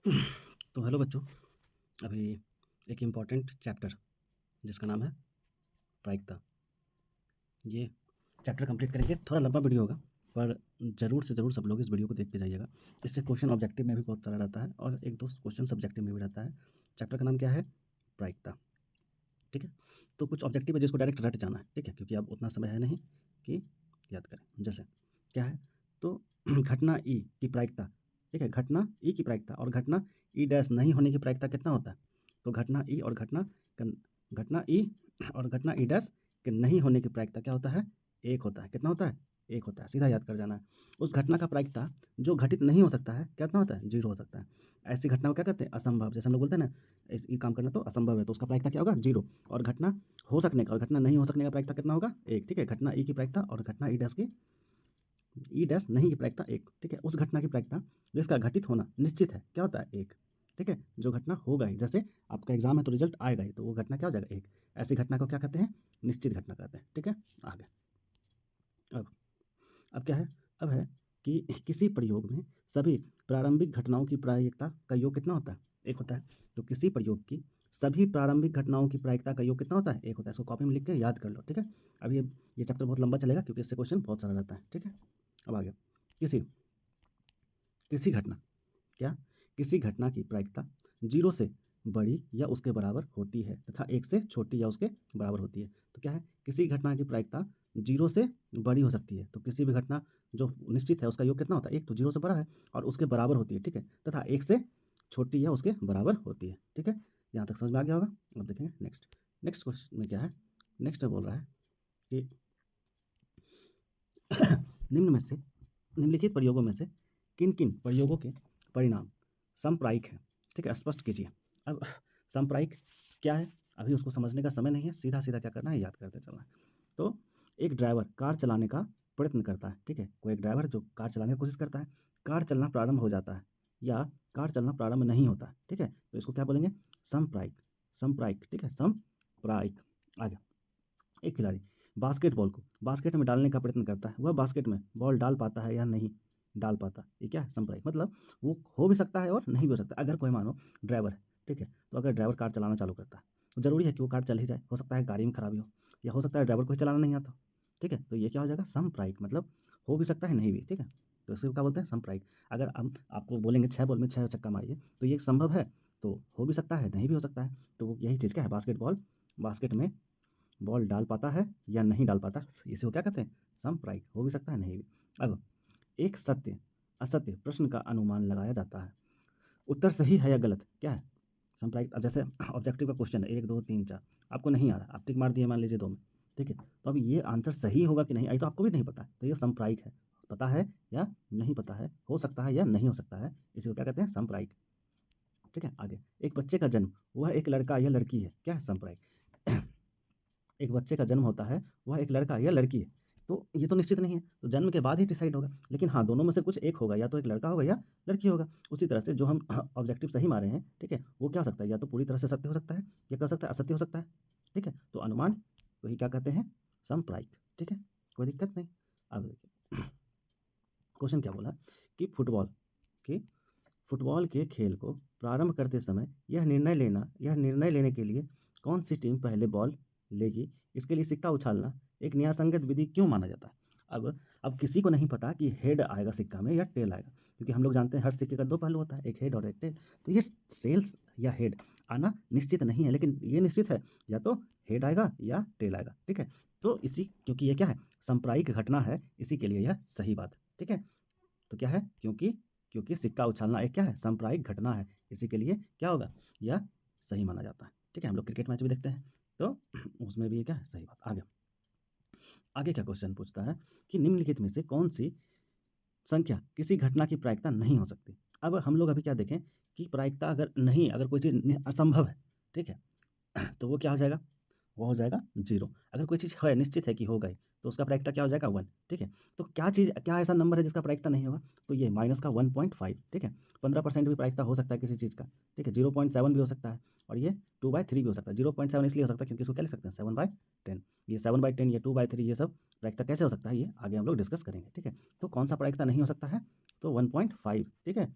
तो हेलो बच्चों, अभी एक इम्पॉर्टेंट चैप्टर जिसका नाम है प्रायिकता, ये चैप्टर कंप्लीट करेंगे। थोड़ा लंबा वीडियो होगा, पर ज़रूर से ज़रूर सब लोग इस वीडियो को देख के जाइएगा। इससे क्वेश्चन ऑब्जेक्टिव में भी बहुत सारा रहता है और एक दो क्वेश्चन सब्जेक्टिव में भी रहता है। चैप्टर का नाम क्या है? प्रायिकता। ठीक है, तो कुछ ऑब्जेक्टिव है जिसको डायरेक्ट रट जाना है, ठीक है, क्योंकि अब उतना समय है नहीं कि याद करें। जैसे क्या है, तो घटना ई की प्रायिकता, ठीक है, घटना ई की प्रायिकता और घटना ई डैश नहीं होने की प्रायिकता कितना होता है? तो घटना ई और घटना ई और घटना ई डैश के नहीं होने की प्रायिकता क्या होता है? एक होता है। कितना होता है? एक होता है। सीधा याद कर जाना है। उस घटना का प्रायिकता जो घटित नहीं हो सकता है कितना होता है? जीरो हो सकता है। ऐसी घटना को क्या कहते हैं? असंभव। जैसे हम लोग बोलते हैं ना, ये काम करना तो असंभव है, तो उसका प्रायिकता क्या होगा? जीरो। और घटना हो सकने का और घटना नहीं हो सकने का प्रायिकता कितना होगा? एक। ठीक है, घटना ई की प्रायिकता और घटना ई डैश की ई डैश नहीं की प्रायिकता एक। ठीक है, उस घटना की प्रायिकता जिसका घटित होना निश्चित है क्या होता है? एक। ठीक है, जो घटना होगा ही, जैसे आपका एग्जाम है तो रिजल्ट आएगा ही, तो वो घटना क्या हो जाएगा? एक। ऐसी घटना को क्या कहते हैं? निश्चित घटना कहते हैं। ठीक है, आगे अब अब क्या है? अब है कि किसी प्रयोग में सभी प्रारंभिक घटनाओं की प्रायिकता का योग कितना होता है? एक होता है। तो किसी प्रयोग की सभी प्रारंभिक घटनाओं की प्रायिकता का योग कितना होता है? एक होता है। इसको कॉपी में लिख के याद कर लो। ठीक है, अब ये चैप्टर बहुत लंबा चलेगा क्योंकि इससे क्वेश्चन बहुत सारा रहता है। ठीक है, अब आगे किसी किसी घटना क्या किसी घटना की प्रायिकता जीरो से बड़ी या उसके बराबर होती है तथा एक से छोटी या उसके बराबर होती है। तो क्या है? किसी घटना की प्रायिकता जीरो से बड़ी हो सकती है। तो किसी भी घटना जो निश्चित है उसका योग कितना होता है? एक। तो जीरो से बड़ा है और उसके बराबर होती है। ठीक है, तथा एक से छोटी या उसके बराबर होती है। ठीक है, यहाँ तक समझ में आ गया होगा। अब देखेंगे नेक्स्ट। नेक्स्ट क्वेश्चन में क्या है? नेक्स्ट बोल रहा है कि निम्नलिखित प्रयोगों में से किन किन प्रयोगों के परिणाम समप्रायिक हैं? ठीक है, स्पष्ट कीजिए। अब समप्रायिक क्या है, अभी उसको समझने का समय नहीं है, सीधा सीधा क्या करना है? याद करते चलना है। तो एक ड्राइवर कार चलाने का प्रयत्न करता है। ठीक है, कोई एक ड्राइवर जो कार चलाने की कोशिश करता है, कार चलना प्रारंभ हो जाता है या कार चलना प्रारंभ नहीं होता है। ठीक है, तो इसको क्या बोलेंगे? समप्रायिक। समप्रायिक। ठीक है, समप्रायिक। आगे एक खिलाड़ी बास्केटबॉल को बास्केट में डालने का प्रयत्न करता है, वह बास्केट में बॉल डाल पाता है या नहीं डाल पाता? ये क्या है? संप्रायिक। मतलब वो हो भी सकता है और नहीं भी हो सकता। अगर कोई मानो ड्राइवर है, ठीक है, तो अगर ड्राइवर कार चलाना चालू करता है तो जरूरी है कि वो कार चल ही जाए। हो सकता है गाड़ी में खराबी हो या हो सकता है ड्राइवर को ही चलाना नहीं आता। ठीक है, तो ये क्या हो जाएगा? संप्रायिक। मतलब हो भी सकता है, नहीं भी। ठीक है, तो इसको क्या बोलते हैं? संप्रायिक। अगर हम आपको बोलेंगे 6 बॉल में 6 छक्का मारिए, तो ये संभव है, तो हो भी सकता है, नहीं भी हो सकता है। तो वो यही चीज़ क्या है? बास्केटबॉल बास्केट में बॉल डाल पाता है या नहीं डाल पाता, इसे वो क्या कहते हैं? समप्रायिक। हो भी सकता है, नहीं भी। अब एक सत्य असत्य प्रश्न का अनुमान लगाया जाता है, उत्तर सही है या गलत, क्या है? समप्रायिक। अब जैसे ऑब्जेक्टिव का क्वेश्चन है 1 2 3 4, आपको नहीं आ रहा, आप टिक मार दिए मान लीजिए 2 में। ठीक है, तो अब ये आंसर सही होगा कि नहीं, आई तो आपको भी नहीं पता, तो ये समप्रायिक है। पता है या नहीं पता है, हो सकता है या नहीं हो सकता है, इसी को क्या कहते हैं? समप्रायिक। ठीक है, आगे एक बच्चे का जन्म, वह एक लड़का या लड़की है, क्या है? समप्रायिक। एक बच्चे का जन्म होता है, वह एक लड़का या लड़की है, तो ये तो निश्चित नहीं है, तो जन्म के बाद ही डिसाइड होगा। लेकिन हाँ, दोनों में से कुछ एक होगा, या तो एक लड़का होगा या लड़की होगा। उसी तरह से जो हम ऑब्जेक्टिव सही मारे हैं, ठीक है, वो क्या हो सकता है? या तो पूरी तरह से सत्य हो सकता है या क्या हो सकता है? असत्य हो सकता है। ठीक है, तो अनुमान वही क्या कहते हैं? समप्रायिक। ठीक है, कोई दिक्कत नहीं। अब देखिए क्वेश्चन क्या बोला कि कि फुटबॉल के खेल को प्रारंभ करते समय यह निर्णय लेने के लिए कौन सी टीम पहले बॉल लेगी, इसके लिए सिक्का उछालना एक न्यायसंगत विधि क्यों माना जाता है? अब किसी को नहीं पता कि हेड आएगा सिक्का में या टेल आएगा, क्योंकि हम लोग जानते हैं हर सिक्के का दो पहलू होता है, एक हेड और एक टेल। तो ये टेल्स या हेड आना निश्चित नहीं है, लेकिन ये निश्चित है या तो हेड आएगा या टेल आएगा। ठीक है, तो इसी क्योंकि ये क्या है? सांप्रदायिक घटना है, इसी के लिए यह सही बात है। ठीक है, तो क्या है? क्योंकि क्योंकि सिक्का उछालना एक क्या है? सांप्रदायिक घटना है, इसी के लिए क्या होगा? यह सही माना जाता है। ठीक है, हम लोग क्रिकेट मैच भी देखते हैं, तो उसमें भी ये क्या है? सही बात। आगे आगे क्या क्वेश्चन पूछता है कि निम्नलिखित में से कौन सी संख्या किसी घटना की प्रायिकता नहीं हो सकती? अब हम लोग अभी क्या देखें कि प्रायिकता अगर कोई चीज़ असंभव है, ठीक है, तो वो क्या हो जाएगा? वो हो जाएगा जीरो। अगर कोई चीज़ है, निश्चित है कि होगा ही, तो उसका प्रायिकता क्या हो जाएगा? वन। ठीक है, तो क्या ऐसा नंबर है जिसका प्रायिकता नहीं होगा? तो ये माइनस का 1.5। ठीक है, 15% भी प्रायिकता हो सकता है किसी चीज़ का। ठीक है, 0.7 भी हो सकता है और ये 2/3 भी हो सकता है। 0.7 इसलिए हो सकता है क्योंकि इसको क्या लिख सकते हैं? 7/10। ये 7/10, ये 2/3, ये सब प्रायिकता कैसे हो सकता है, ये आगे हम लोग डिस्कस करेंगे। ठीक है, तो कौन सा प्रायिकता नहीं हो सकता है? तो 1.5। ठीक है,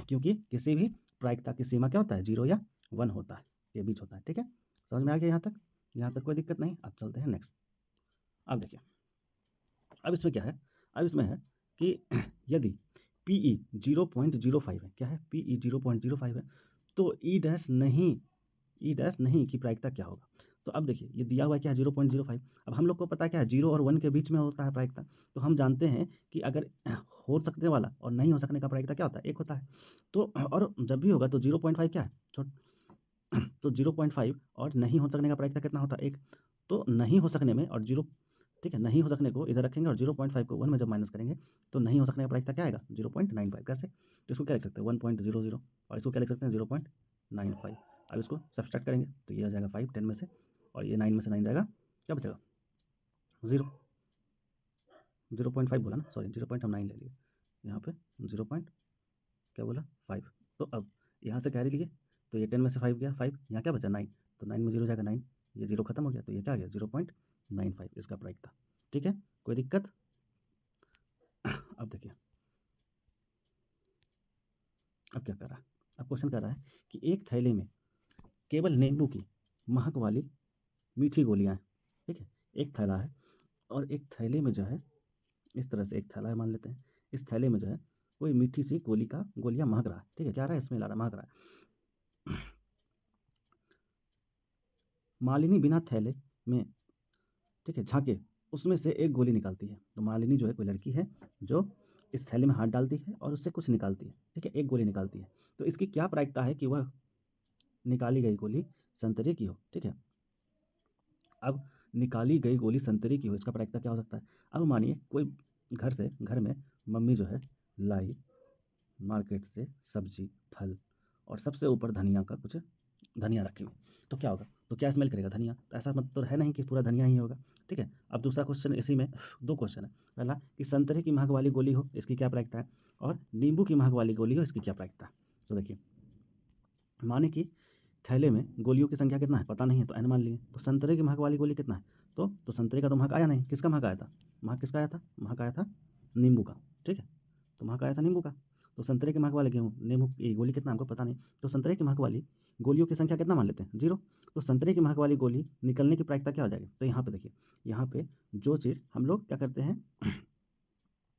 क्योंकि किसी भी प्रायिकता की सीमा क्या होता है, 0 या 1 होता है, के बीच होता है। ठीक है, समझ में आ गया यहाँ तक? यहाँ तक कोई दिक्कत नहीं। अब चलते हैं नेक्स्ट। अब देखिए, अब इसमें क्या है, अब इसमें है कि यदि PE 0.05 है, क्या है, PE 0.05 है, तो ई डैश नहीं की प्रायिकता क्या होगा। तो अब देखिए, ये दिया हुआ है क्या है, 0.05। अब हम लोग को पता है क्या है, 0 और 1 के बीच में होता है प्रायिकता। तो हम जानते हैं कि अगर हो सकने वाला और नहीं हो सकने का प्रायिकता क्या होता है, 1 होता है। तो और जब भी होगा तो 0.5 क्या है, तो 0.5 और नहीं हो सकने का प्रायिकता कितना होता है, 1। तो नहीं हो सकने में और 0, ठीक है, नहीं हो सकने को इधर रखेंगे और 0.5 को 1 में जब माइनस करेंगे तो नहीं हो सकने का प्रायिकता क्या आएगा, 0.95। कैसे, तो इसको क्या लिख सकते हैं, 1.00, और इसको क्या लिख सकते हैं, 0.95। अब इसको सब्सट्रैक्ट करेंगे तो ये आ जाएगा 5 10 में से, और ये 9 में से 9 जाएगा, क्या बचेगा, 0। 0.5 बोला ना, सॉरी 0.9 ले लिए यहाँ पे, 0. क्या बोला, 5। तो अब यहाँ से कैरी लिए तो ये 10 में से 5 गया 5, यहाँ क्या बचा 9, तो 9 में 0 जाएगा 9, ये 0 खत्म हो गया, तो ये क्या आ गया 0.95 इसका प्रायिकता। ठीक है, कोई दिक्कत। अब देखिए, अब क्या कर रहा है, अब क्वेश्चन कर रहा है कि एक थैले में केवल नींबू की महक वाली मीठी गोलियां हैं। ठीक है, एक थैला है और एक थैले में जो है, इस तरह से एक थैला है मान लेते हैं, इस थैले में जो है कोई मीठी सी गोलियां महक रहा है। ठीक है, क्या रहा है, स्मेल आ रहा है, महक रहा है। मालिनी बिना थैले में, ठीक है, झांके उसमें से एक गोली निकालती है। तो मालिनी जो है कोई लड़की है जो इस थैले में हाथ डालती है और उससे कुछ निकालती है। ठीक है, एक गोली निकालती है। तो इसकी क्या प्रायिकता है कि वह निकाली गई गोली संतरे की हो। ठीक है, अब निकाली गई गोली संतरे की हो, इसका प्रायिकता क्या हो सकता है। अब मानिए कोई घर में मम्मी जो है लाई मार्केट से सब्जी फल और सबसे ऊपर धनिया का कुछ, धनिया रखी हुई, तो क्या होगा, तो क्या स्मेल करेगा, धनिया। तो ऐसा मतलब तो है नहीं कि पूरा धनिया ही होगा। ठीक है, अब दूसरा क्वेश्चन, इसी में 2 क्वेश्चन है। पहला कि संतरे की महक वाली गोली हो, इसकी क्या प्रायिकता है, और नींबू की महक वाली गोली हो, इसकी क्या प्रायिकता है। तो देखिए, माने कि थैले में गोलियों की संख्या कितना है पता नहीं है, तो n मान लिए। तो संतरे की महक वाली गोली कितना है, तो संतरे का तो महक आया नहीं, किसका महक आया था, महक किसका आया था, महक आया था नींबू का। ठीक है, तो महक आया था नींबू का। तो संतरे की महक वाले गेहूँ नींबू की गोली कितना हमको पता नहीं, तो संतरे की महक वाली गोलियों की संख्या कितना मान लेते हैं, 0। तो संतरे की महक वाली गोली निकलने की प्रायिकता क्या हो जाएगी। तो यहाँ पे देखिए, यहाँ पे जो चीज़ हम लोग क्या करते हैं,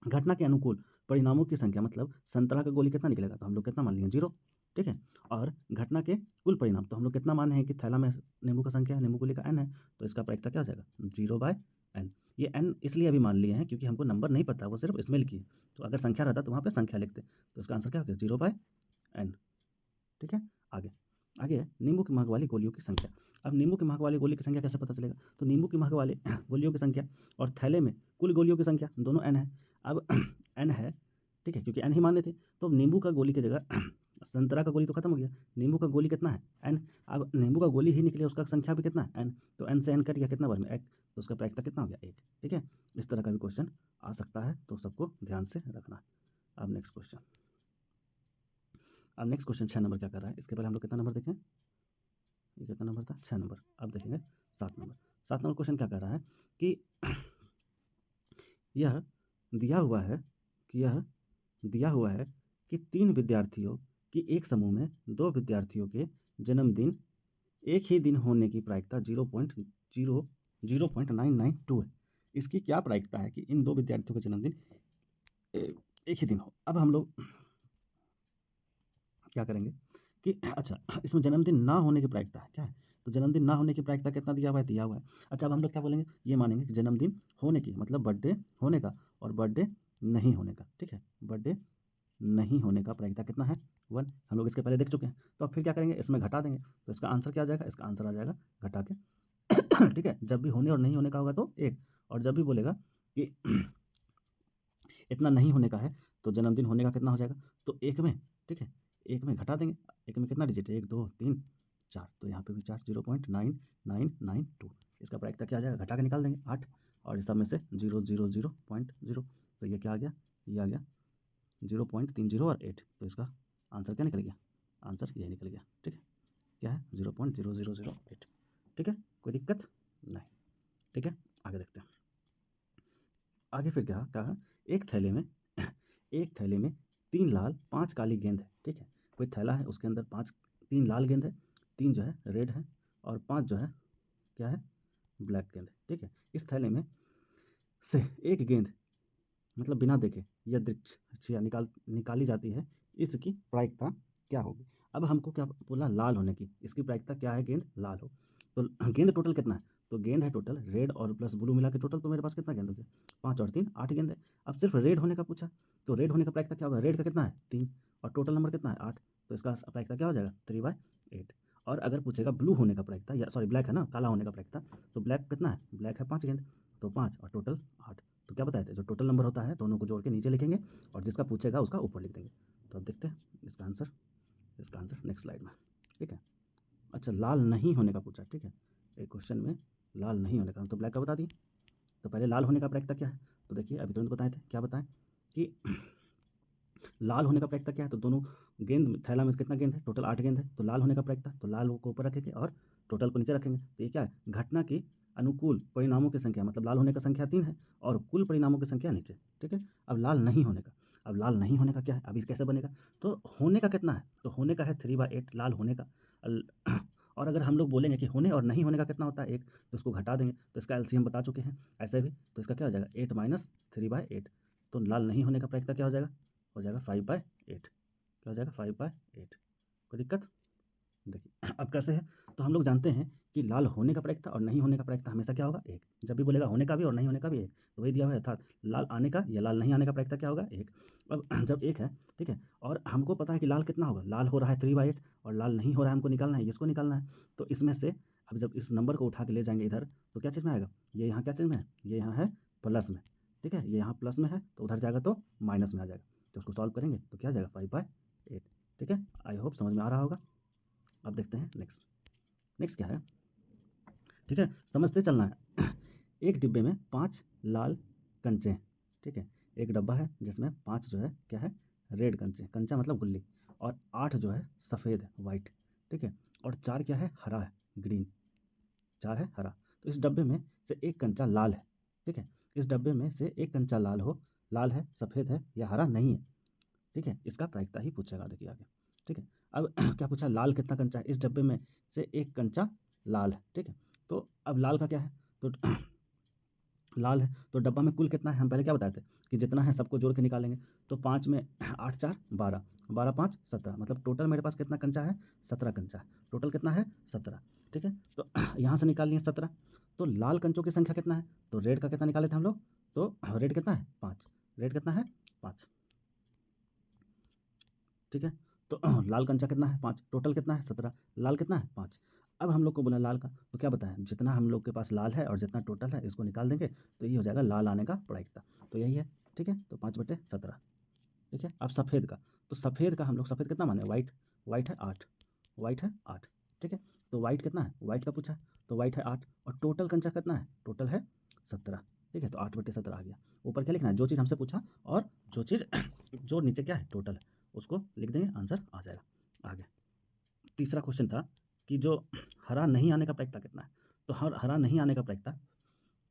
घटना के अनुकूल परिणामों की संख्या, मतलब संतरा का गोली कितना निकलेगा, तो हम लोग कितना मान लिए, 0। ठीक है, और घटना के कुल परिणाम तो हम लोग कितना माने हैं कि थैला में नींबू का संख्या है, नींबू गोली का n है, तो इसका प्रायिकता क्या हो जाएगा, 0/n। ये n इसलिए अभी मान लिए हैं क्योंकि हमको नंबर नहीं पता, वो सिर्फ स्मेल की है। तो अगर संख्या रहता तो वहाँ पे संख्या लिखते, तो इसका आंसर क्या हो गया, 0/n। ठीक है, आगे आगे है नींबू की महक वाली गोलियों की संख्या। अब नींबू की महक वाली गोली की संख्या कैसे पता चलेगा, तो नींबू की महक वाली गोलियों की संख्या और थैले में कुल गोलियों की संख्या दोनों n है। अब n है, ठीक है, क्योंकि n ही माने थे, तो नींबू का गोली की जगह संतरा का गोली तो खत्म हो गया, नींबू का गोली कितना है, n। अब नींबू का गोली ही निकले, उसका संख्या भी कितना है, n। तो n से n कट गया कितना बार में, 1, तो उसका प्रायिकता कितना हो गया, 1। ठीक है, इस तरह का भी क्वेश्चन आ सकता है, तो सबको ध्यान से रखना है। अब नेक्स्ट क्वेश्चन, 6 नंबर क्या कर रहा है, इसके पहले हम लोग कितना नंबर देखें, ये कितना नंबर था, 6 नंबर। अब देखेंगे 7 नंबर। 7 नंबर क्वेश्चन क्या कर रहा है कि यह दिया हुआ है कि 3 विद्यार्थियों की एक समूह में 2 विद्यार्थियों के जन्मदिन एक ही दिन होने की प्रायिकता 0.992 है। इसकी क्या प्रायिकता है कि इन 2 विद्यार्थियों का जन्मदिन एक ही दिन हो। अब हम लोग क्या करेंगे कि अच्छा, इसमें जन्मदिन ना होने की प्रायिकता है क्या है, तो जन्मदिन ना होने की प्रायिकता कितना दिया हुआ है, दिया हुआ है। अच्छा, अब हम लोग क्या बोलेंगे, ये मानेंगे कि जन्मदिन होने की मतलब बर्थडे होने का और बर्थडे नहीं होने का। ठीक है, बर्थडे नहीं होने का प्रायिकता कितना है, 1। हम लोग इसके पहले देख चुके हैं, तो अब फिर क्या करेंगे, इसमें घटा देंगे, तो इसका आंसर क्या आ जाएगा, इसका आंसर आ जाएगा घटा के ठीक है, जब भी होने और नहीं होने का होगा तो 1, और जब भी बोलेगा कि इतना नहीं होने का है तो जन्मदिन होने का कितना हो जाएगा, तो 1 में, ठीक है, 1 में घटा देंगे। 1 में कितना डिजिट है, 1 2 3 4, तो यहाँ पे भी 4, 0.9992। इसका प्रायिकता क्या आ जाएगा, घटा के निकाल देंगे 8, और इस सब में से 0.0, तो ये क्या आ गया, ये आ गया 0.30 और 8, तो इसका आंसर क्या निकल गया, आंसर यही निकल गया। ठीक है, क्या है, 0.0008। ठीक है, कोई दिक्कत नहीं। ठीक है, आगे देखते हैं। आगे फिर क्या कहा, एक थैले में 3 लाल 5 काली गेंद है। ठीक है, कोई थैला है, उसके अंदर 3 लाल गेंद है, 3 जो है रेड है और 5 जो है क्या है, ब्लैक गेंद है। ठीक है, इस थैले में से एक गेंद मतलब बिना देखे यादृच्छिक निकाली जाती है, इसकी प्रायिकता क्या होगी। अब हमको क्या बोला, लाल होने की, इसकी प्रायिकता क्या है, गेंद लाल हो। तो गेंद टोटल कितना है, तो गेंद है टोटल रेड और प्लस ब्लू मिला के टोटल, तो मेरे पास कितना गेंद हो गया, 5 और 3 8 गेंद है। अब सिर्फ रेड होने का पूछा, तो रेड होने का प्रायिकता क्या होगा, रेड का कितना है 3 और टोटल नंबर कितना है 8, तो इसका प्रायिकता क्या हो जाएगा 3/8। और अगर पूछेगा ब्लू होने का प्रायिकता, या सॉरी ब्लैक है ना, काला होने का प्रायिकता, तो ब्लैक कितना है, ब्लैक है 5 गेंद, तो 5 और टोटल 8। तो क्या बताए थे, जो टोटल नंबर होता है दोनों को जोड़ के नीचे लिखेंगे और जिसका पूछेगा उसका ऊपर लिख देंगे। तो अब देखते हैं इसका आंसर नेक्स्ट स्लाइड में। ठीक है, अच्छा लाल नहीं होने का पूछा। ठीक है, एक क्वेश्चन में लाल नहीं होने का, तो ब्लैक का बता दिए। तो पहले लाल होने का प्रायिकता क्या है, तो देखिए अभी तुरंत बताए थे, क्या बताएं कि लाल होने का प्रायिकता क्या है, तो दोनों गेंद थैला में कितना गेंद है, टोटल 8 गेंद है, तो लाल होने का प्रायिकता, तो लाल को ऊपर रखेंगे और टोटल को नीचे रखेंगे। तो ये क्या है, घटना की अनुकूल परिणामों की संख्या, मतलब लाल होने का संख्या 3 है और कुल परिणामों की संख्या नीचे। ठीक है, अब लाल नहीं होने का, अब लाल नहीं होने का क्या है, अभी कैसे बनेगा, तो होने का कितना है, तो होने का है 3/8 लाल होने का। और अगर हम लोग बोलेंगे कि होने और नहीं होने का कितना होता है 1, तो उसको घटा देंगे, तो इसका एलसीएम बता चुके हैं ऐसे भी, तो इसका क्या हो जाएगा 8 माइनस 3/8। तो लाल नहीं होने का प्रायिकता क्या हो जाएगा 5/8। क्या हो जाएगा 5/8। कोई दिक्कत, देखिए अब कैसे है, तो हम लोग जानते हैं कि लाल होने का प्रायिकता और नहीं होने का प्रायिकता हमेशा क्या होगा 1, जब भी बोलेगा होने का भी और नहीं होने का भी 1, तो वही दिया हुआ है, अर्थात लाल आने का या लाल नहीं आने का प्रायिकता क्या होगा 1। अब जब 1 है, ठीक है, और हमको पता है कि लाल कितना होगा, लाल हो रहा है 3/8 और लाल नहीं हो रहा है, हमको निकालना है, इसको निकालना है। तो इसमें से अब जब इस नंबर को उठा के ले जाएंगे इधर, तो क्या चीज़ में आएगा, ये यहाँ क्या चीज़ में है, ये यहाँ है प्लस में। ठीक है, ये यहाँ प्लस में है तो उधर जाएगा तो माइनस में आ जाएगा, तो उसको सॉल्व करेंगे तो क्या आ जाएगा 5/8। ठीक है, आई होप समझ में आ रहा होगा। अब देखते हैं नेक्स्ट क्या है। ठीक है, समझते चलना है। एक डिब्बे में 5 लाल कंचे हैं। ठीक है, एक डब्बा है जिसमें 5 जो है क्या है, रेड कंचे, कंचा मतलब गुल्ली, और 8 जो है सफ़ेद है वाइट। ठीक है, और 4 क्या है, हरा है ग्रीन, 4 है हरा। तो इस डब्बे में से एक कंचा लाल है। ठीक है, इस डब्बे में से एक कंचा लाल है, सफ़ेद है या हरा नहीं है। ठीक है, इसका प्रायिकता ही पूछेगा, देखिए आगे। ठीक है, अब क्या पूछा, लाल कितना कंचा है, इस डब्बे में से एक कंचा लाल है। ठीक है, तो अब लाल का क्या है, तो लाल है तो डब्बा में कुल कितना है, हम पहले क्या बताए थे कि जितना है सबको जोड़ के निकालेंगे। तो 5 में 8 4 12, 12 5 17, मतलब टोटल मेरे पास कितना कंचा है, 17 कंचा है, टोटल कितना है 17। ठीक है, तो यहाँ से निकाल लिए 17। तो लाल कंचों की संख्या कितना है, तो रेड का कितना निकाले थे हम लोग, तो रेड कितना है 5, रेड कितना है 5। ठीक है, तो लाल कंचा कितना है 5, टोटल कितना है 17, लाल कितना है 5। अब हम लोग को बोला लाल का, तो क्या बताएं, जितना हम लोग के पास लाल है और जितना टोटल है इसको निकाल देंगे, तो ये हो जाएगा लाल आने का प्रायिकता, तो यही है। ठीक है, तो 5/17। ठीक है, अब सफ़ेद का, तो सफ़ेद का हम लोग सफ़ेद कितना माने, वाइट, वाइट है 8, वाइट है 8। ठीक है, तो वाइट कितना है, वाइट का पूछा, तो वाइट है 8 और टोटल कंचा कितना है, टोटल है 17। ठीक है, तो 8/17 आ गया। ऊपर क्या लिखना है, जो चीज़ हमसे पूछा और जो चीज़ जो नीचे क्या है टोटल है, उसको लिख देंगे, आंसर आ जाएगा। आगे तीसरा क्वेश्चन था कि जो हरा नहीं आने का प्रायिकता कितना है, तो हरा नहीं आने का प्रायिकता,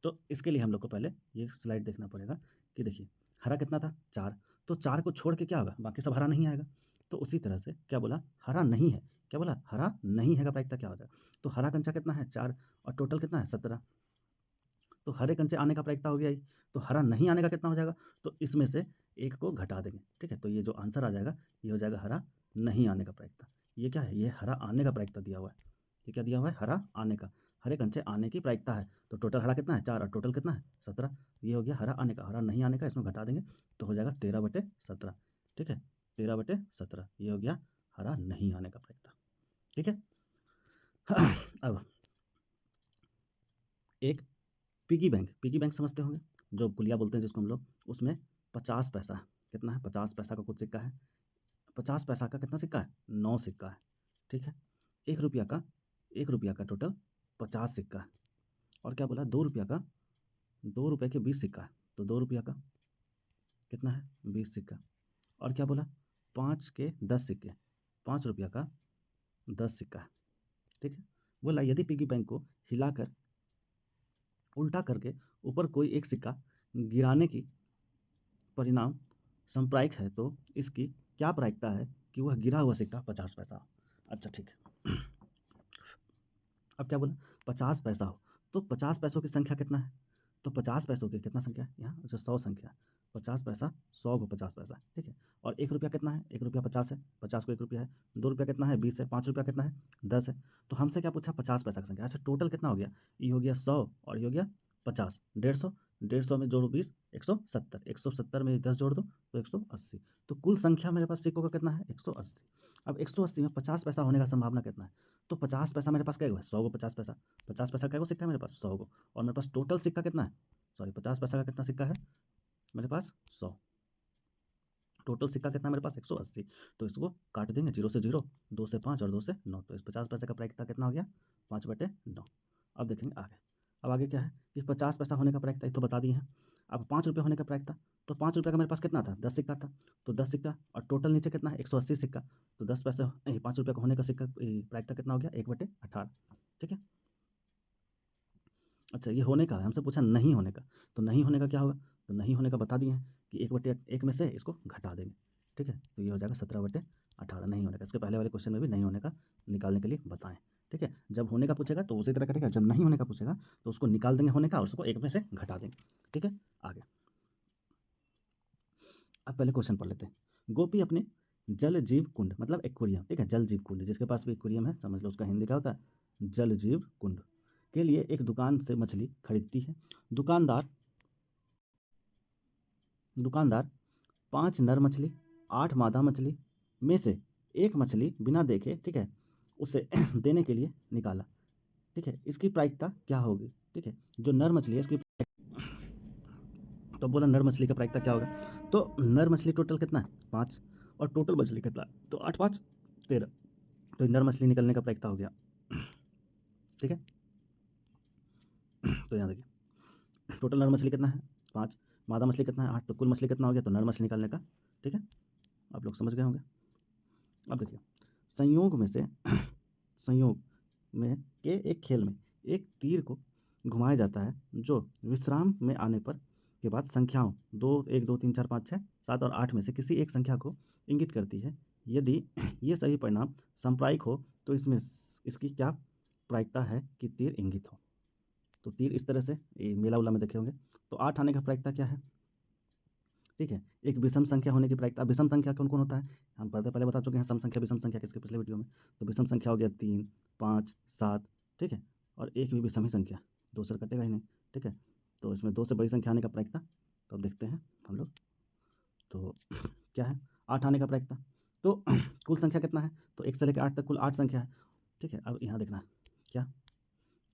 तो इसके लिए हम लोग को पहले ये स्लाइड देखना पड़ेगा कि देखिए हरा कितना था 4, तो 4 को छोड़ के क्या होगा, बाकी सब हरा नहीं आएगा। तो उसी तरह से क्या बोला, हरा नहीं है, क्या बोला, हरा नहीं है का प्रायिकता क्या हो जाएगा, तो हरा कंचा कितना है 4 और टोटल कितना है 17, तो हरे कंचे आने का प्रायिकता हो गया ही। तो हरा नहीं आने का कितना हो जाएगा, तो इसमें से एक को घटा देंगे। ठीक है, तो ये जो आंसर आ जाएगा ये हो जाएगा हरा नहीं आने का प्रायिकता। ये क्या है, ये हरा आने का प्रायिकता दिया हुआ है। ये क्या दिया हुआ है, हरा आने का, हरे कंचे आने की प्रायिकता है। तो टोटल हरा कितना है 4 और टोटल कितना है 17, ये हो गया हरा आने का, हरा नहीं आने का इसमें घटा देंगे तो हो जाएगा 13/17। ठीक है, 13/17 ये हो गया हरा नहीं आने का प्रायिकता। ठीक है, अब एक पिगी बैंक समझते होंगे, जो गुलिया बोलते हैं जिसको हम लोग, उसमें 50 पैसा कितना है, 50 पैसा का कुछ सिक्का है, 50 पैसा का कितना सिक्का है, 9 सिक्का है। ठीक है, 1 रुपया का टोटल 50 सिक्का है, और क्या बोला 2 रुपया का, 2 रुपये के 20 सिक्का है, तो 2 रुपया का कितना है 20 सिक्का, और क्या बोला 5 के 10 सिक्के, 5 रुपया का 10 सिक्का है। ठीक है, बोला यदि पिगी बैंक को हिलाकर उल्टा करके ऊपर कोई एक सिक्का गिराने की परिणाम संप्रायिक है, तो इसकी क्या प्रायिकता है कि वह गिरा हुआ सिक्का 50 पैसा। अच्छा ठीक है। अब क्या बोला, 50 पैसा हो तो 50 पैसों की संख्या कितना है, तो 50 पैसों की कितना संख्या है यहाँ, जो 100 संख्या है, 50 पैसा 100 को 50 पैसा, ठीक है। और 1 रुपया कितना है, 1 रुपया 50 है, 50 को 1 रुपया है। 2 रुपया कितना है, 20 है। 5 रुपया कितना है, 10 है। तो हमसे क्या पूछा, 50 पैसा की संख्या। अच्छा टोटल कितना हो गया, ये हो गया 100 और ये हो गया 50, 150। 150 में जोड़ो 20, 170। 170 में 10 जोड़ दो तो 180। तो कुल संख्या मेरे पास सिक्कों का कितना है, 180। अब 180 में 50 पैसा होने का संभावना कितना है, तो 50 पैसा मेरे पास क्या है, 100 को 50 पैसा। 50 पैसा क्या सिक्का है मेरे पास, 100 को। और मेरे पास टोटल सिक्का कितना है, सॉरी 50 पैसा का कितना सिक्का है मेरे पास, 100। टोटल सिक्का कितना है मेरे पास, 180। तो इसको काट देंगे, 0 से 0, 2 से 5 और 2 से 9। तो इस 50 पैसे का प्रायिकता कितना हो गया, 5/9। अब देखेंगे आगे। अब आगे क्या है कि 50 पैसा होने का प्रायिकता एक तो बता दिए हैं। अब 5 रुपये होने का प्रायिकता, तो 5 रुपये का मेरे पास कितना था, 10 सिक्का था। तो 10 सिक्का और टोटल नीचे कितना है, 180 सिक्का। तो 10 पैसे 5 रुपये का होने का सिक्का प्रायिकता कितना हो गया, 1/18, ठीक है। अच्छा ये होने का है, हमसे पूछा नहीं होने का। तो नहीं होने का क्या होगा, तो नहीं होने का बता दिए हैं कि 1/1 में से इसको घटा देंगे, ठीक है। तो ये हो जाएगा 17/18 नहीं होने का। इसके पहले वाले क्वेश्चन में भी नहीं होने का निकालने के लिए बताएं, ठीक है। जब होने का पूछेगा तो उसी तरह करेगा, जब नहीं होने का पूछेगा तो उसको निकाल देंगे होने का और उसको 1 में से घटा देंगे, ठीक है। आगे अब पहले क्वेश्चन पढ़ लेते हैं। गोपी अपने जल जीव कुंड मतलब एक्वेरियम, ठीक है, जल जीव कुंड, जिसके पास भी एक्वेरियम है समझ लो उसका हिंदी क्या होता है, जल जीव कुंड, के लिए एक दुकान से मछली खरीदती है। दुकानदार 5 नर मछली 8 मादा मछली में से एक मछली बिना देखे, ठीक है, उसे देने के लिए निकाला, ठीक है। इसकी प्रायिकता क्या होगी, ठीक है। जो नर मछली है इसकी, तो बोला नर मछली का प्रायिकता क्या होगा, तो नर मछली टोटल कितना है 5 और टोटल मछली कितना है, तो 8 5 13। तो नर मछली निकलने का प्रायिकता हो गया, ठीक है। तो यहाँ देखिए टोटल नर मछली कितना है 5, मादा मछली कितना है 8, तो कुल मछली कितना हो गया, तो नर मछली निकालने का, ठीक है। आप लोग समझ गए होंगे। अब देखिए संयोग में के एक खेल में एक तीर को घुमाया जाता है जो विश्राम में आने पर के बाद संख्याओं 2 1 2 3 4 5 6 7 और 8 में से किसी एक संख्या को इंगित करती है। यदि ये सही परिणाम सांप्रायिक हो तो इसमें इसकी क्या प्रायिकता है कि तीर इंगित हो। तो तीर इस तरह से ये मेला उला में देखे होंगे। तो 8 आने का प्रायिकता क्या है, ठीक है। एक विषम संख्या होने की प्रायिकता, विषम संख्या कौन कौन होता है, हम पहले बता चुके हैं सम संख्या विषम संख्या किसके पिछले वीडियो में। तो विषम संख्या हो गया 3 5 7, ठीक है। और एक भी विषम ही संख्या, 2 से कटेगा ही नहीं, ठीक है। तो इसमें 2 से बड़ी संख्या आने का प्रायिकता, तो अब देखते हैं हम लोग। तो क्या है 8 आने का प्रायिकता, तो कुल संख्या कितना है, तो 1 से लेकर 8 तक कुल 8 संख्या है, ठीक है। अब यहाँ देखना क्या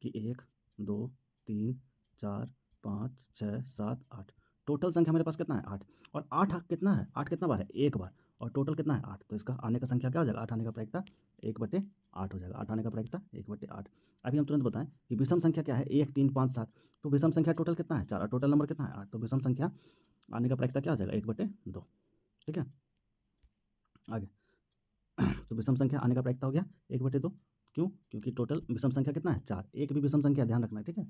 कि 1 2 3 4 5 6 7 8, टोटल संख्या मेरे पास कितना है 8। और 8 कितना है, 8 कितना बार है, एक बार। और टोटल कितना है 8, तो इसका आने का संख्या क्या हो जाएगा, 8 आने का प्रायिकता 1/8 हो जाएगा। 8 आने का प्रायिकता 1/8। अभी हम तुरंत बताएं कि विषम संख्या क्या है, 1 3 5 7। तो विषम संख्या टोटल कितना है 4 और टोटल नंबर कितना है 8। तो विषम संख्या आने का प्रायिकता क्या हो जाएगा 1/2, ठीक है। आगे तो विषम संख्या आने का प्रायिकता हो गया 1/2। क्यों, क्योंकि टोटल विषम संख्या कितना है 4, एक भी विषम संख्या ध्यान रखना है, ठीक है।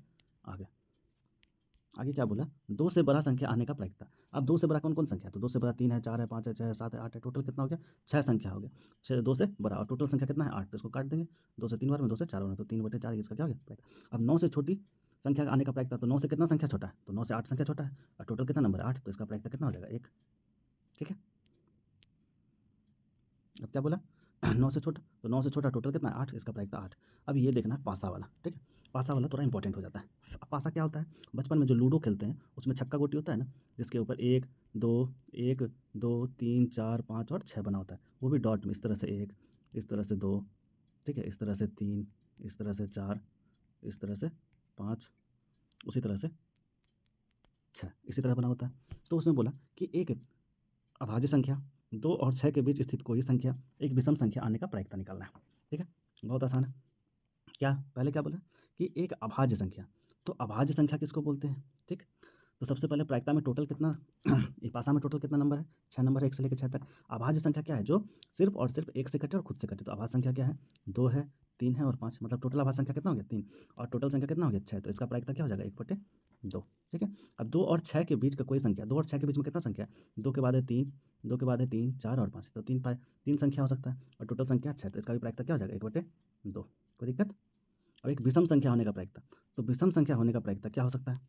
आगे क्या बोला, 2 से बड़ा संख्या आने का प्रायिकता। अब 2 से बड़ा कौन कौन संख्या है, तो 2 से बड़ा 3 है 4 है 5 है 6 है 7 है 8 है, टोटल कितना हो गया 6 संख्या हो गया। 6 2 से बड़ा और टोटल संख्या कितना है 8, तो इसको काट देंगे 2 से 3 बार में, 2 से 4 बार में, तो 3/4 इसका क्या हो गया प्रायिकता। अब 9 से छोटी संख्या आने का प्रायिकता, तो 9 से कितना संख्या छोटा है, तो 9 से 8 संख्या छोटा है और टोटल कितना नंबर है 8, तो इसका प्रायिकता कितना हो जाएगा 1, ठीक है। अब क्या बोला 9 से छोटा, तो 9 से छोटा टोटल कितना है 8, इसका प्रायिकता 8। अब ये देखना पासा वाला, ठीक है। पासा वाला थोड़ा इंपॉर्टेंट हो जाता है। पासा क्या होता है, बचपन में जो लूडो खेलते हैं उसमें छक्का गोटी होता है ना, जिसके ऊपर 1 2 1 2 3 4 5 और 6 बना होता है, वो भी डॉट में, इस तरह से 1 इस तरह से 2, ठीक है, इस तरह से 3 इस तरह से 4 इस तरह से 5 उसी तरह से 6 इसी तरह बना होता है। तो उसमें बोला कि एक अभाज्य संख्या 2 और 6 के बीच स्थित कोई संख्या एक विषम संख्या आने का प्रायिकता निकालना है, ठीक है। बहुत आसान है। क्या पहले क्या बोला कि एक अभाज्य संख्या, तो अभाज्य संख्या किसको बोलते हैं, ठीक। तो सबसे पहले प्रायिकता में टोटल कितना एक पासा में टोटल कितना नंबर है 6 नंबर है, 1 से लेकर 6 तक। अभाज्य संख्या क्या है, जो सिर्फ और सिर्फ 1 से कटे और खुद से कटे। तो अभाज्य संख्या क्या है 2 है 3 है और 5, मतलब टोटल अभाज्य संख्या कितना हो गया 3 और टोटल संख्या कितना हो गया 6, तो इसका प्रायिकता क्या हो जाएगा 1/2। 2। ठीक है, अब 2 और 6 के बीच का कोई संख्या, 2 और 6 के बीच में कितना संख्या है? 2 के बाद है 3, 2 के बाद है 3, 4 और 5, तो 3 संख्या हो सकता है और टोटल संख्या 6, तो इसका भी प्रायिकता क्या हो जाएगा? 1/2। कोई दिक्कत? अब एक विषम संख्या होने का प्रायिकता, तो विषम संख्या होने का प्रायिकता क्या हो सकता है?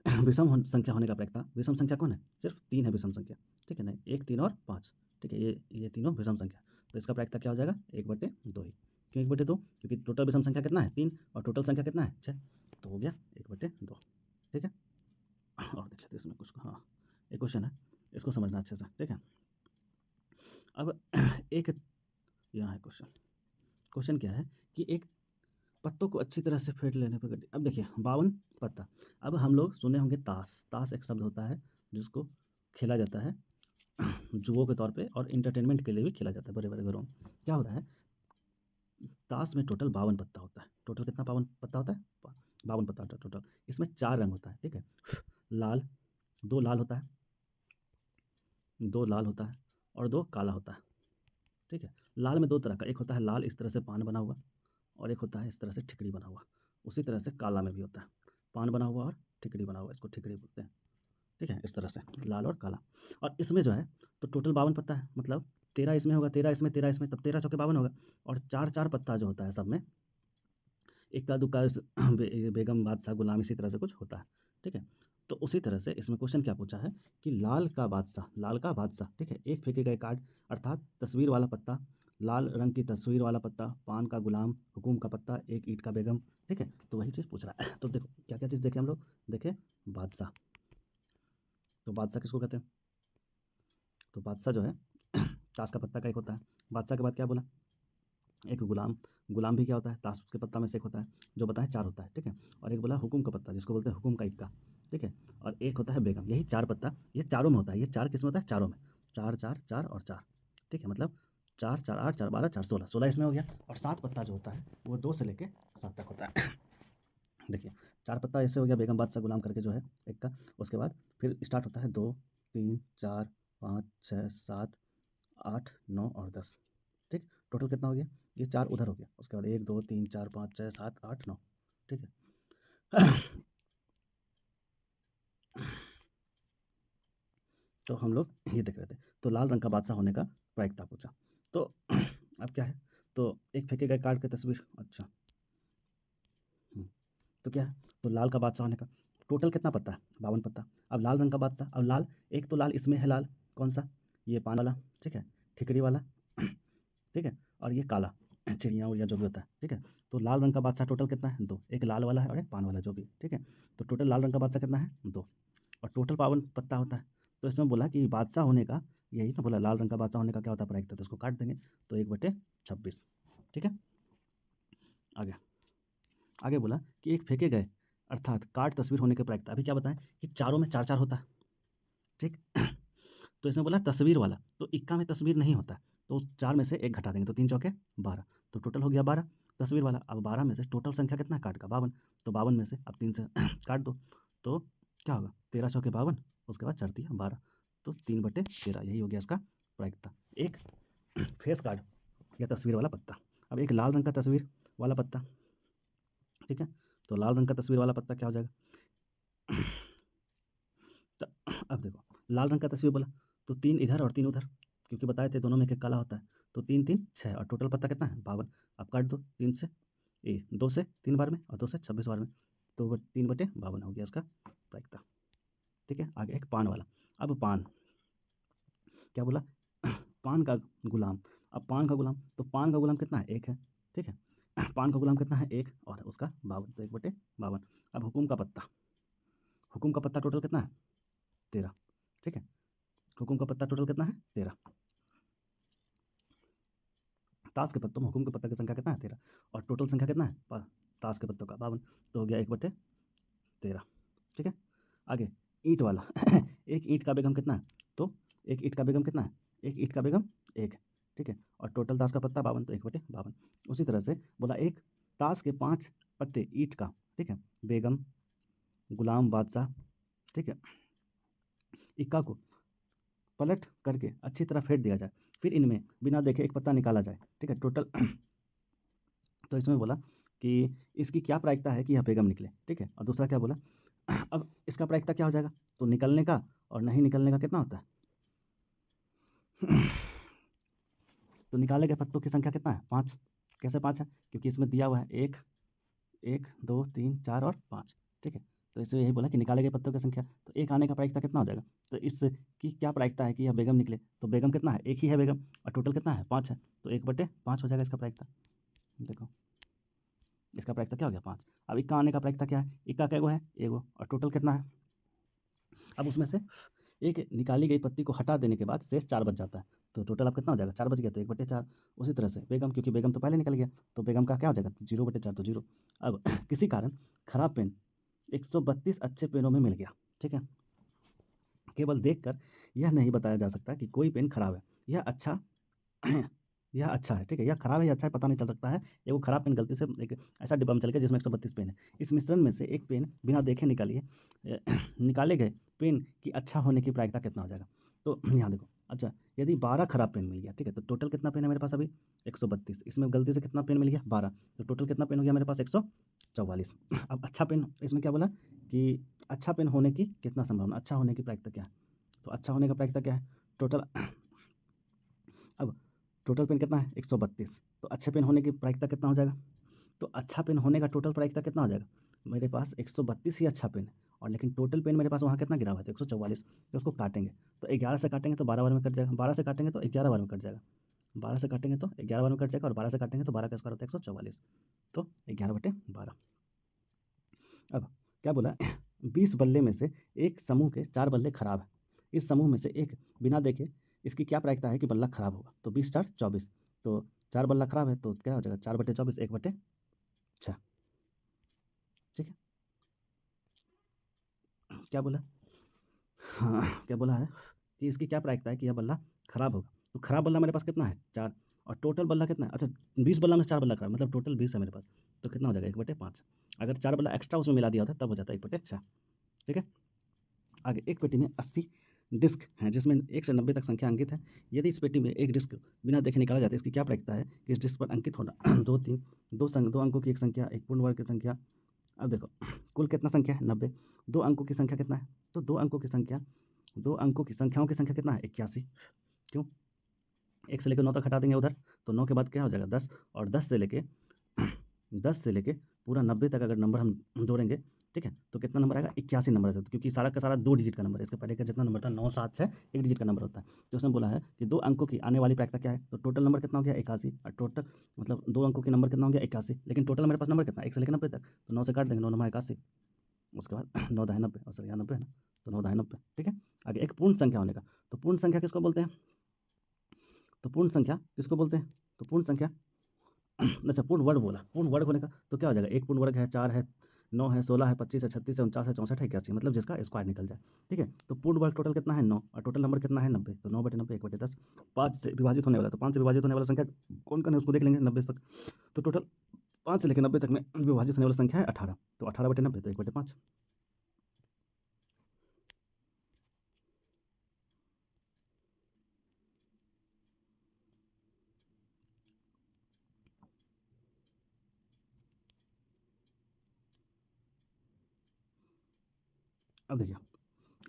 संख्या होने का प्रायिकता, विषम संख्या कौन है? सिर्फ 3 है विषम संख्या, ठीक है, नहीं 1, 3 और 5, ठीक है, ये तीनों विषम संख्या, तो इसका प्रायिकता क्या हो जाएगा? 1/2 ही। क्यों 1/2? क्योंकि टोटल विषम संख्या कितना है? 3 और टोटल संख्या कितना है? 6, तो हो गया 1/2। ठीक है, और देख लेते इसमें कुछ, हाँ एक क्वेश्चन है, इसको समझना अच्छे से, ठीक है। अब एक यहाँ है क्वेश्चन, क्वेश्चन क्या है कि एक पत्तों को अच्छी तरह से फेंट लेने पर अब देखिए 52 पत्ता। अब हम लोग सुने होंगे ताश, ताश एक शब्द होता है जिसको खेला जाता है जुओं के तौर पे और इंटरटेनमेंट के लिए भी खेला जाता है बड़े बड़े घरों में। क्या होता है, ताश में टोटल 52 पत्ता होता है। टोटल कितना 52 पत्ता होता है? 52 पत्ता होता है टोटल। इसमें 4 रंग होता है, ठीक है, लाल, 2 लाल होता है, 2 लाल होता है और 2 काला होता है, ठीक है। लाल में 2 तरह का, एक होता है लाल इस तरह से पान बना हुआ और एक होता है इस तरह से ठिकड़ी बना हुआ। उसी तरह से काला में भी होता है, पान बना हुआ और ठिकड़ी बना हुआ, इसको ठिकड़ी बोलते हैं, ठीक है, इस तरह से लाल और काला। और इसमें जो है तो टोटल 52 पत्ता है, मतलब 13 इसमें होगा, 13 इसमें, 13 इसमें, तब 13 चौके 52 होगा। और 4-4 पत्ता जो होता है सब में, इक्का दुक्का बेगम बादशाह गुलाम इसी तरह से कुछ होता है, ठीक है। तो उसी तरह से इसमें क्वेश्चन क्या पूछा है कि लाल का बादशाह, लाल का बादशाह, ठीक है, एक फेंके गए कार्ड अर्थात तस्वीर वाला पत्ता, लाल रंग की तस्वीर वाला पत्ता, पान का गुलाम, हुकुम का पत्ता, एक ईंट का बेगम, ठीक है, तो वही चीज़ पूछ रहा है। तो देखो क्या क्या चीज़ देखे हम लोग, देखे बादशाह, तो बादशाह किसको कहते हैं? तो बादशाह जो है ताश का पत्ता का एक होता है। बादशाह के बाद क्या बोला? एक गुलाम, गुलाम भी क्या होता है? ताश के पत्ता में से एक होता है, जो बताएं 4 होता है, ठीक है। और एक बोला हुकुम का पत्ता, जिसको बोलते हैं हुकुम का इक्का, ठीक है। और एक होता है बेगम, यही 4 पत्ता, ये चारों में होता है। ये 4 किस में होता है? चारों में, 4 4 4 और 4, ठीक है, मतलब 4 4 8 4 12 4 16, 16 इसमें हो गया। और 7 पत्ता जो होता है वो 2 से लेके 7 तक होता है। देखिए 4 पत्ता ऐसे हो गया बेगम बादशाह गुलाम करके जो है एक का, उसके बाद फिर स्टार्ट होता है 2 3 4 5 6 7 8 9 और 10, ठीक। टोटल कितना हो गया? ये 4 उधर हो गया, उसके बाद 1 2 3 4 5 6 7 8 9, ठीक है। तो हम लोग ये देख रहे थे, तो लाल रंग का बादशाह होने का प्रायिकता पूछा। तो अब क्या है, तो एक फेंके गए कार्ड की तस्वीर, अच्छा तो क्या है, तो लाल का बादशाह होने का टोटल कितना पत्ता है? 52 पत्ता। अब लाल रंग का बादशाह, अब लाल, एक तो लाल इसमें है, लाल कौन सा? ये पान वाला, ठीक है, ठिकरी वाला, ठीक है, और ये काला चिड़िया उड़िया जो भी होता है, ठीक है। तो लाल रंग का बादशाह टोटल कितना है? 2, एक लाल वाला है और एक पान वाला जो भी, ठीक है। तो टोटल लाल रंग का बादशाह कितना है? 2, और टोटल 52 पत्ता होता है। तो इसमें बोला कि बादशाह होने का, यही ना बोला, लाल रंग का बादशाह होने का क्या होता है प्रायिकता, तो इसको काट देंगे, तो 1/26, ठीक है। आगे आगे बोला कि एक फेंके गए अर्थात कार्ड तस्वीर होने के प्रायिकता, अभी क्या बताएं कि चारों में 4 4 होता है, ठीक। तो इसमें बोला तस्वीर वाला, तो इक्का में तस्वीर नहीं होता, तो उस 4 में से 1 घटा देंगे, तो 3 चौके 12, तो टोटल हो गया 12 तस्वीर वाला। अब 12 में से टोटल संख्या कितना है कार्ड का? 52, तो 52 में से अब 3 से काट दो, तो क्या होगा? 13 चौके 52, उसके बाद 4 दिया 12, तो 3/13, यही हो गया इसका प्रायिकता। एक फेस कार्ड या तस्वीर वाला पत्ता। अब एक लाल रंग का तस्वीर वाला पत्ता, ठीक है, तो लाल रंग का तस्वीर वाला पत्ता क्या हो जाएगा? तो अब देखो लाल रंग का तस्वीर बोला, तो 3 इधर और 3 उधर, क्योंकि बताए थे दोनों में एक काला होता है, तो 3 3 6 और टोटल पत्ता कितना है? 52। अब काट दो, 3 से 2 से 3 बार में और 2 से 26 बार में, तो 3/52 हो गया इसका प्रायिकता, ठीक है। आगे एक पान वाला, अब पान क्या बोला? पान का गुलाम। अब पान का गुलाम, तो पान का गुलाम कितना है? 1 है, ठीक है। पान का गुलाम कितना है? 1 और उसका 52, तो 1/52। अब हुकुम का पत्ता, हुकुम का पत्ता टोटल कितना है? 13, ठीक है। हुकुम का पत्ता टोटल कितना है? 13। ताश के पत्तों में हुकुम के पत्ता की संख्या कितना है? 13, और टोटल संख्या कितना है ताश के पत्तों का? 52, तो हो गया 1/13, ठीक है। आगे ईंट वाला एक ईंट का बेगम कितना है? तो एक ईंट का बेगम कितना है? एक ईंट का बेगम 1, ठीक है, और टोटल ताश का पत्ता 52, तो 1/52। उसी तरह से बोला एक ताश के 5 पत्ते ईंट का, ठीक है, बेगम, गुलाम बादशाह, ठीक है, इक्का को पलट करके अच्छी तरह फेंट दिया जाए, फिर इनमें बिना देखे एक पत्ता निकाला जाए, ठीक है, टोटल। तो इसमें बोला कि इसकी क्या प्रायिकता है कि यह बेगम निकले, ठीक है। और दूसरा क्या बोला, अब इसका प्रायिकता क्या हो जाएगा, तो निकलने का और नहीं निकलने का कितना होता है। तो निकाले गए पत्तों की संख्या कितना है, 5। कैसे 5 है, क्योंकि इसमें दिया हुआ है 1 1 2 3 4 और 5, ठीक है। तो इससे यही बोला कि निकाले गए पत्तों की संख्या, तो एक आने का प्रायिकता कितना हो जाएगा, तो इसकी क्या प्रायिकता है कि यह बेगम निकले, तो बेगम कितना है, एक ही है बेगम, और टोटल कितना है, 5 है, तो 1/5 हो जाएगा इसका प्रायिकता। देखो इसका प्रायिकता क्या हो गया, 5। अब इक्का आने का प्रायिकता क्या है, इक्का कैगो है, एगो, और टोटल कितना है। अब उसमें से एक निकाली गई पत्ती को हटा देने के बाद शेष 4 बच जाता है, तो टोटल अब कितना हो जाएगा, 4 बच गया, तो 1/4। उसी तरह से बेगम, क्योंकि बेगम तो पहले निकल गया, तो बेगम का क्या हो जाएगा, 0/4, तो 0। अब किसी कारण खराब पेन 132 अच्छे पेनों में मिल गया, ठीक है। केवल देखकर यह नहीं बताया जा सकता कि कोई पेन खराब है, यह अच्छा यह अच्छा है, ठीक है। यह खराब है या अच्छा है पता नहीं चल सकता है। एगो खराब पेन गलती से एक ऐसा डिब्बा में चल गया जिसमें 132 पेन है। इस मिश्रण में से एक पेन बिना देखे निकालिए, निकाले गए पेन की अच्छा होने की प्रायिकता कितना हो जाएगा। तो यहाँ देखो, अच्छा यदि 12 खराब पेन मिल गया, ठीक है, तो टोटल कितना पेन है मेरे पास अभी 132। इसमें गलती से कितना पेन मिल गया, 12, तो टोटल कितना पेन हो गया मेरे पास 144। अब अच्छा पेन, इसमें क्या बोला कि अच्छा पेन होने की कितना संभावना, अच्छा होने की प्रायिकता क्या है, तो अच्छा होने का प्रायिकता क्या है, टोटल। अब टोटल पेन कितना है 132, तो अच्छे पेन होने की प्रायिकता कितना हो जाएगा, तो अच्छा पेन होने का टोटल प्रायिकता कितना हो जाएगा, मेरे पास 132 ही अच्छा पेन है, और लेकिन टोटल पेन मेरे पास वहाँ कितना गिरा हुआ है, तो 144। तो उसको काटेंगे, तो 11 से काटेंगे तो 12 बार में कट जाएगा, 12 से काटेंगे तो 11 बार में कट जाएगा, 12 से काटेंगे तो 11 बार में कट जाएगा, और 12 से काटेंगे तो 12 का स्क्वायर होता है 144, तो 11/12। अब क्या बोला, 20 बल्ले में से एक समूह के 4 बल्ले खराब है, इस समूह में से एक बिना देखे इसकी क्या प्रायिकता है कि बल्ला खराब होगा, तो 20 4 24, तो 4 बल्ला खराब है, तो क्या हो जाएगा 4/24, 1/6, ठीक है। क्या बोला, हाँ क्या बोला है कि इसकी क्या प्रायिकता है कि यह बल्ला खराब होगा, तो खराब बल्ला मेरे पास कितना है 4, और टोटल बल्ला कितना है, अच्छा 20 बल्ला में से 4 बल्ला खराब, मतलब टोटल 20 है मेरे पास, तो कितना हो जाएगा 1/5। अगर 4 बल्ला एक्स्ट्रा उसमें मिला दिया होता तब हो जाता है 1/6, ठीक है। आगे, एक पेटी में 80 डिस्क हैं जिसमें 1 से 90 तक संख्या अंकित है। यदि इस पेटी में एक डिस्क बिना देखे निकाला जाता है, इसकी क्या प्रायिकता है कि इस डिस्क पर अंकित होना दो अंकों की एक संख्या, एक पूर्ण वर्ग की संख्या। अब देखो कुल कितना संख्या है 90, 2 अंकों की संख्या कितना है, तो 2 अंकों की संख्याओं की संख्या कितना है 81। क्यों, 1 से लेकर 9 तक हटा देंगे उधर, तो 9 के बाद क्या हो जाएगा 10, और 10 से लेके पूरा 90 तक अगर नंबर हम जोड़ेंगे, ठीक है, तो कितना नंबर आएगा 81 नंबर आता है, क्योंकि सारा का सारा 2 डिजिट का नंबर है। इसके पहले का जितना नंबर था 9 7 6 1 डिजिट का नंबर होता है। तो उसने बोला है कि 2 अंकों की आने वाली प्रायिकता क्या है, तो टोटल नंबर कितना हो गया 81, और टोटल मतलब 2 अंकों के नंबर कितना हो गया 81, लेकिन टोटल मेरे पास नंबर कितना 1 से लेकर 90 तक, तो 9 से काट देंगे, 9 9 81, उसके बाद 9 दाएँ 90, और सर यहाँ 90 है ना, तो 9 दाएँ 90, ठीक है। आगे, एक पूर्ण संख्या होने का, तो पूर्ण संख्या किसको बोलते हैं, तो पूर्ण संख्या किसको बोलते हैं, तो पूर्ण संख्या अच्छा पूर्ण वर्ग बोला, पूर्ण वर्ग होने का तो क्या हो जाएगा, एक पूर्ण वर्ग है 4 है 9 है 16 है 25 है 36 है 49 है 64 है 81, मतलब जिसका स्क्वायर निकल जाए, ठीक है। तो पूर्ण वर्ग टोटल कितना है 9, और टोटल नंबर कितना है 90, तो 9/90 1/10, 5 से विभाजित होने वाला, तो 5 से विभाजित होने वाला संख्या कौन कौन है उसको देख लेंगे 90 तक, तो टोटल 5 से लेकर 90 तक में विभाजित होने वाला संख्या है 18, तो 18/90 तो 1/5। अब देखिए,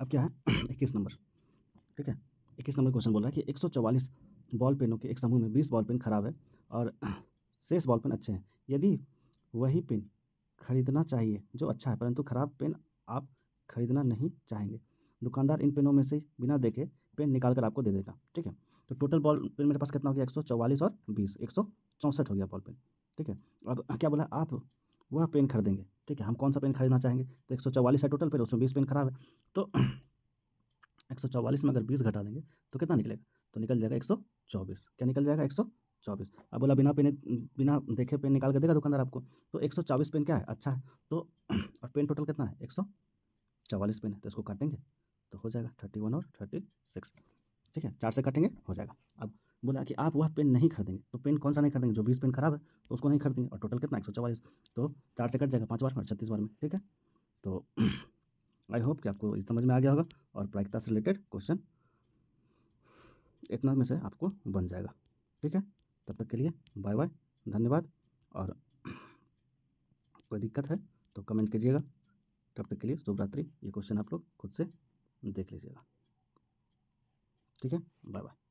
अब क्या है 21 नंबर, ठीक है। 21 नंबर क्वेश्चन बोल रहा है कि 144 बॉल पेनों के एक समूह में 20 बॉल पेन खराब है और शेष बॉल पेन अच्छे हैं। यदि वही पेन खरीदना चाहिए जो अच्छा है, परंतु खराब पेन आप खरीदना नहीं चाहेंगे, दुकानदार इन पेनों में से बिना देखे पेन निकाल कर आपको दे देगा, ठीक है। तो टोटल बॉल पेन मेरे पास कितना हो गया 144 और 20 164 हो गया बॉल पेन, ठीक है। अब क्या बोला, आप वह पेन खरीदेंगे, ठीक है। हम कौन सा पेन खरीदना चाहेंगे, तो 144 है टोटल पेन, उसमें 20 पेन खराब है, तो 144 में अगर 20 घटा देंगे तो कितना निकलेगा, तो निकल जाएगा 124, क्या निकल जाएगा 124। अब बोला बिना देखे पेन निकाल के देगा दुकानदार आपको, तो 124 पेन क्या है अच्छा है, तो और पेन टोटल कितना है 144 पेन है, तो इसको काटेंगे तो हो जाएगा 31 और 36, ठीक है, 4 से काटेंगे हो जाएगा। अब बोला कि आप वह पेन नहीं खरीदेंगे, तो पेन कौन सा नहीं खरीदेंगे, जो 20 पेन खराब है तो उसको नहीं खरीदेंगे, और टोटल कितना 144, तो 4 से कट जाएगा 5 बार और 36 बार में, ठीक है। तो आई होप कि आपको समझ में आ गया होगा, और प्रायिकता से रिलेटेड क्वेश्चन इतना में से आपको बन जाएगा, ठीक है। तब तक के लिए बाय बाय, धन्यवाद। और कोई दिक्कत है तो कमेंट कीजिएगा। तब तक के लिए शुभ रात्रि। ये क्वेश्चन आप लोग खुद से देख लीजिएगा। ठीक है, बाय बाय।